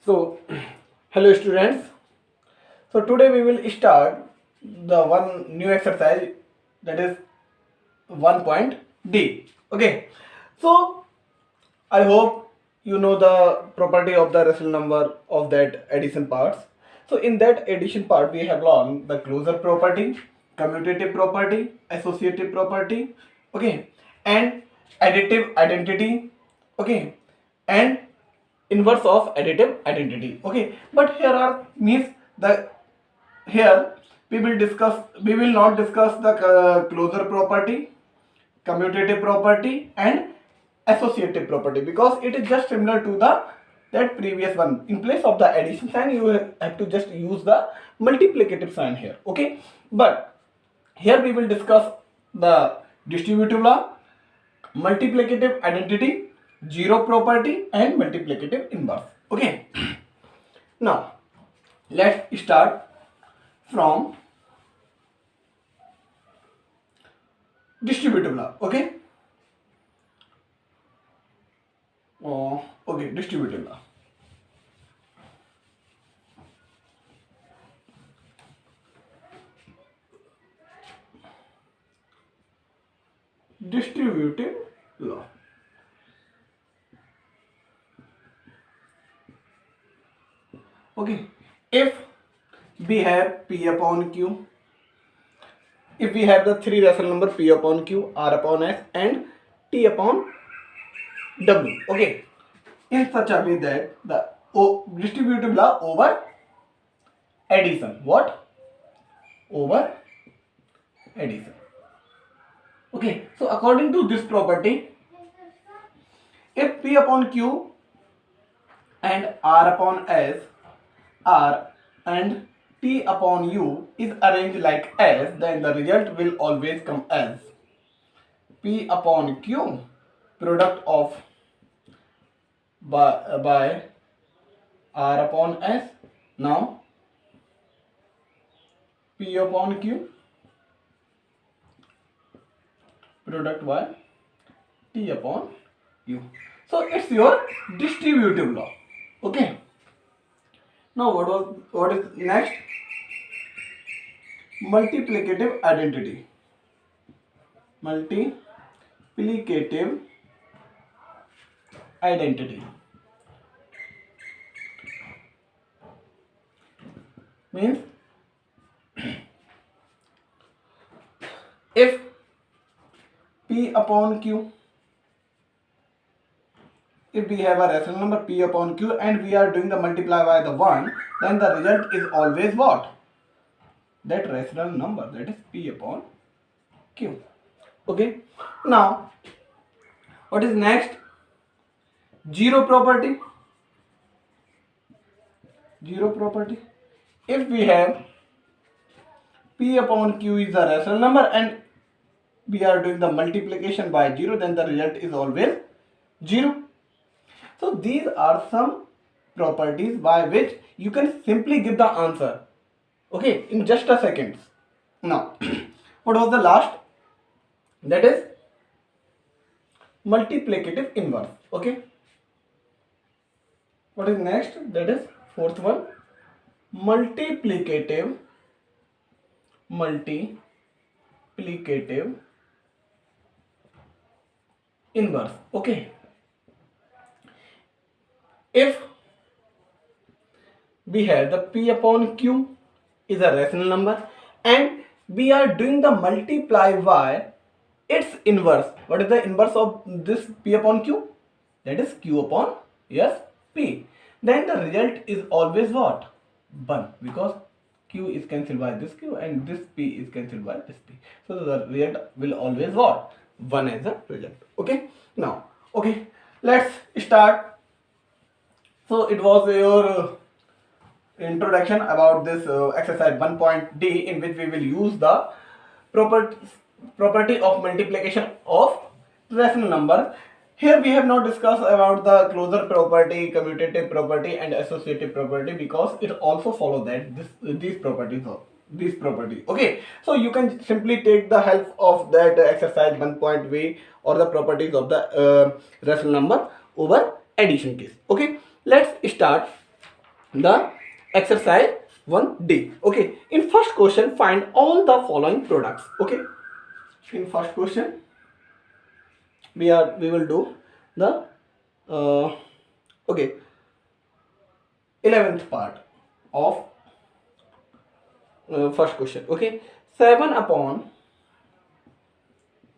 So, hello students. So today we will start the one new exercise, that is 1 point D. Okay. So I hope you know the property of the rational number of that addition parts. So in that addition part we have learned the closure property, commutative property, associative property, okay, and additive identity, okay, and inverse of additive identity, okay. But here are means the here we will not discuss the closure property, commutative property and associative property, because it is just similar to the that previous one. In place of the addition sign you have to just use the multiplicative sign here, okay. But here we will discuss the distributive law, multiplicative identity, zero property and multiplicative inverse, okay. Now let's start from distributive law, okay. Okay, distributive law. Distributive law. Okay, if we have P upon Q, if we have the three rational number P upon Q, R upon S and T upon W, okay, in such a way that the distributive law over addition, what? Over addition. Okay, so according to this property, if P upon Q and R upon S R and T upon U is arranged like S, then the result will always come as P upon Q product of by R upon S. Now P upon Q product by T upon U. So it's your distributive law, okay. Now what is next? Multiplicative identity. Multiplicative identity means if P upon Q, if we have a rational number P upon Q and we are doing the multiply by the 1, then the result is always what? That rational number, that is P upon Q, okay. Now what is next? Zero property. Zero property. If we have P upon Q is a rational number and we are doing the multiplication by 0, then the result is always 0. So these are some properties by which you can simply give the answer, okay, in just a second. Now what was the last? That is multiplicative inverse, okay. What is next? That is fourth one, multiplicative inverse, okay. If we have the P upon Q is a rational number and we are doing the multiply by its inverse. What is the inverse of this P upon Q? That is Q upon yes P. Then the result is always what? 1, because Q is cancelled by this Q and this P is cancelled by this P. So the result will always what? 1 as a result, okay. Now okay, let's start. So it was your introduction about this exercise 1 point D, in which we will use the property of multiplication of rational number. Here we have not discussed about the closure property, commutative property and associative property, because it also follows that these properties, okay. So you can simply take the help of that exercise 1 point V or the properties of the rational number over addition case, okay. Let's start the exercise 1D. Okay, in first question find all the following products. Okay, in first question we will do the okay 11th part of first question. Okay, 7 upon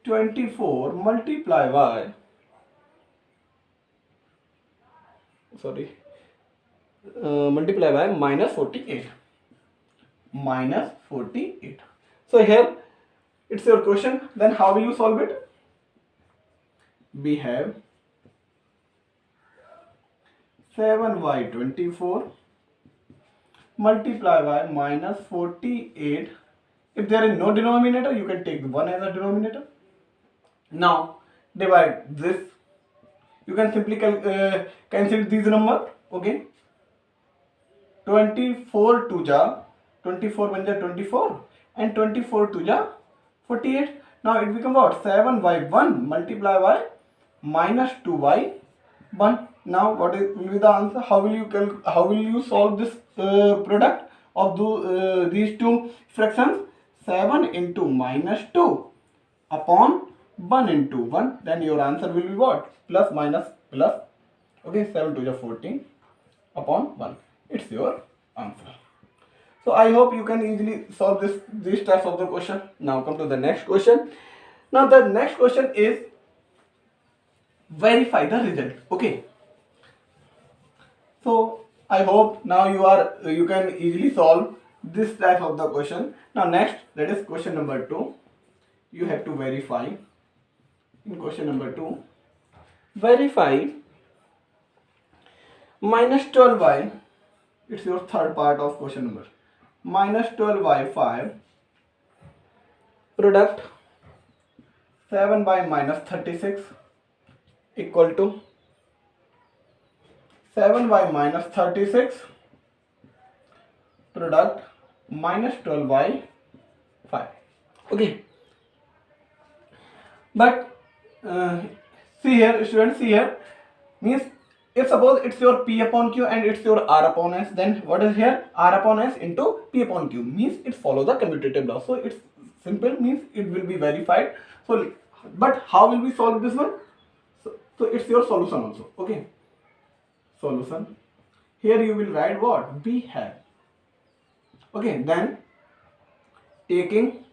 24 multiply by multiply by minus 48. Minus 48. So here it's your question. Then how will you solve it? We have 7 by 24 multiply by minus 48. If there is no denominator, you can take 1 as a denominator. Now divide this. You can simply cancel these numbers. Okay, 24 to ja 24 1 ja 24 and 24 to ja 48. Now it becomes what? 7 by 1 multiply by minus 2 by 1. Now what will be the answer? How will you solve this product of these two fractions? 7 into minus 2 upon 1 into 1. Then your answer will be what? Plus minus plus. Okay, 7 to the 14 upon 1. It's your answer. So I hope you can easily solve these types of the question. Now come to the next question. Now the next question is verify the result. Okay. So I hope now you can easily solve this type of the question. Now next, that is question number 2. You have to verify. In question number 2, verify minus 12y. It's your third part of question number. Minus 12 by 5 product 7 by minus 36 equal to 7 by minus 36 product minus 12 by 5. Okay, but see here students, see here means if suppose it's your P upon Q and it's your R upon S, then what is here? R upon S into P upon Q means it follows the commutative law. So it's simple, means it will be verified. So but how will we solve this one? So it's your solution also. Okay, solution. Here you will write what? We have. Okay, then taking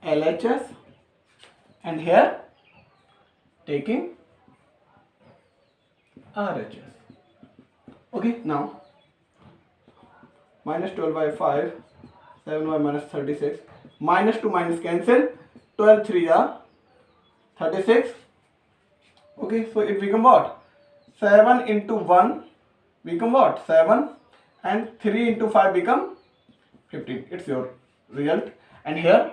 LHS and here taking RHS. Okay, now minus 12 by 5, 7 by minus 36, minus 2 minus cancel, 12 3 are 36. Okay, so it become what? 7 into 1 become what? 7 and 3 into 5 become 15. It's your result. And here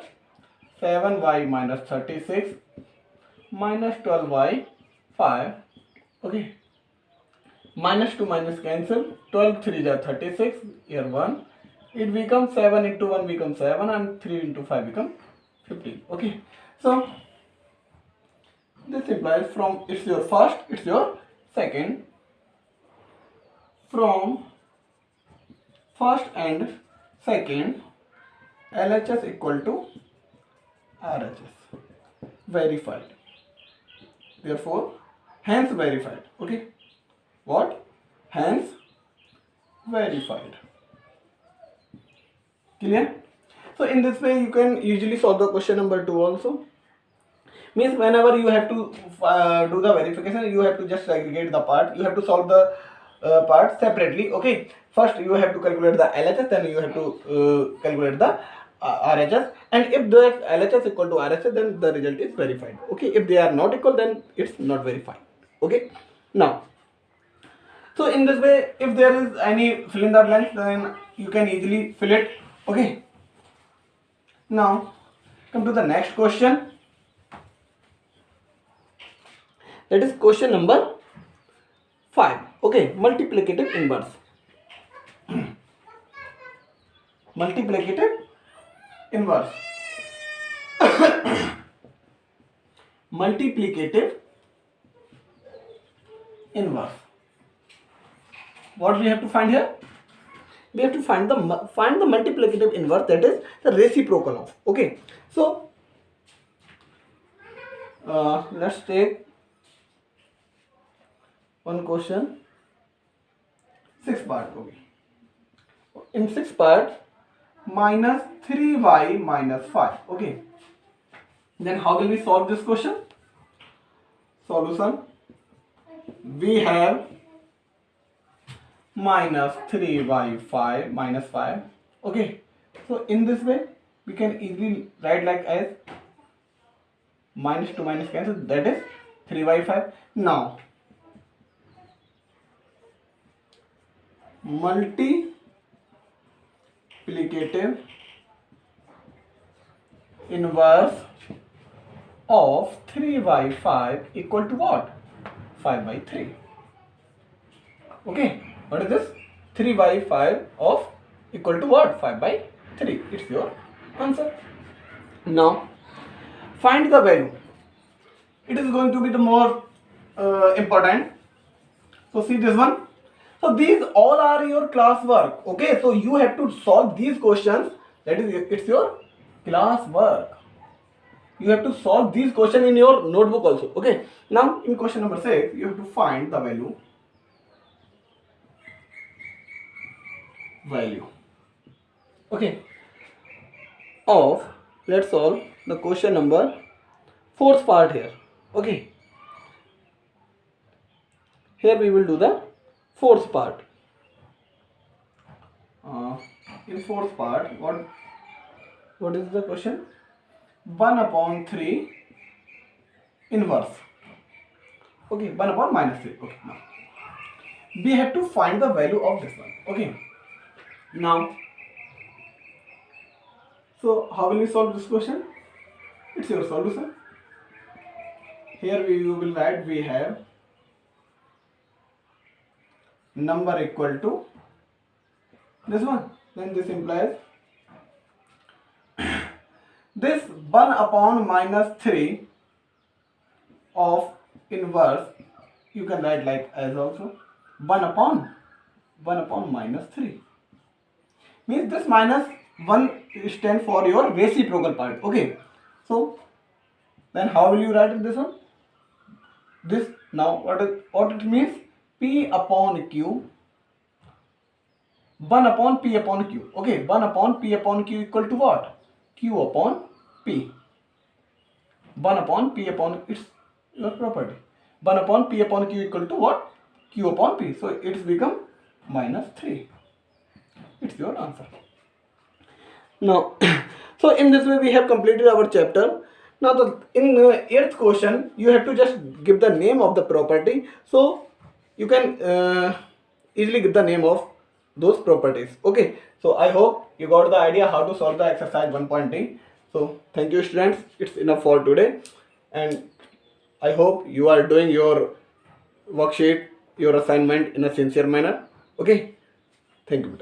7 by minus 36 minus 12 by 5. Okay, minus 2 minus cancel, 12 3 are 36, here 1, it becomes 7 into 1 becomes 7 and 3 into 5 become 15. Okay, so this implies from it's your first, it's your second, from first and second LHS equal to RHS, verified, therefore hence verified. Okay, what? Hence verified. Clear? So in this way you can usually solve the question number 2 also. Means whenever you have to do the verification, you have to just segregate the part. You have to solve the part separately. Okay, first you have to calculate the LHS, then you have to calculate the RHS, and if the LHS equal to RHS, then the result is verified. Okay, if they are not equal, then it's not verified. Okay, now so in this way, if there is any fill in the blanks, then you can easily fill it. Okay, now come to the next question. That is question number 5. Okay, multiplicative inverse. Multiplicative inverse. Multiplicative inverse. what we have to find here? We have to find the multiplicative inverse, that is the reciprocal of. Okay, so let's take one question, 6 part. Okay, in 6 part, minus 3y minus 5. Okay, then how will we solve this question? Solution: we have minus 3y5 minus 5. Okay, so in this way we can easily write like as minus to minus cancel, that is 3y5. Now multiplicative inverse of 3y5 equal to what? 5 by 3. Okay, what is this? 3 by 5 of equal to what? 5 by 3. It's your answer. Now find the value. It is going to be the more important. So see this one. So these all are your class work. Okay, so you have to solve these questions. That is, it's your class work. You have to solve these questions in your notebook also. Okay, now in question number 6, you have to find the value. Okay, of, let's solve the question number 4th part here. Okay, here we will do the 4th part. In 4th part, what is the question? 1 upon 3 inverse. Okay, 1 upon minus 3. Okay, now we have to find the value of this one. Okay, now, so how will we solve this question? It's your solution. Here we will write, we have number equal to this one. Then this implies this 1 upon minus 3 of inverse, you can write like as also 1 upon minus 3. Means this minus 1 stands for your reciprocal part. Okay, so then how will you write this one? This, now what it means? P upon Q, 1 upon P upon Q. Okay, 1 upon P upon Q equal to what? Q upon P. 1 upon P upon, it's your property. 1 upon P upon Q equal to what? Q upon P. So it's become minus 3. It's your answer. Now, so in this way we have completed our chapter. Now in the 8th question, you have to just give the name of the property. So you can easily give the name of those properties. Okay, so I hope you got the idea how to solve the exercise 1.d. So thank you students, it's enough for today, and I hope you are doing your worksheet, your assignment in a sincere manner. Okay, thank you.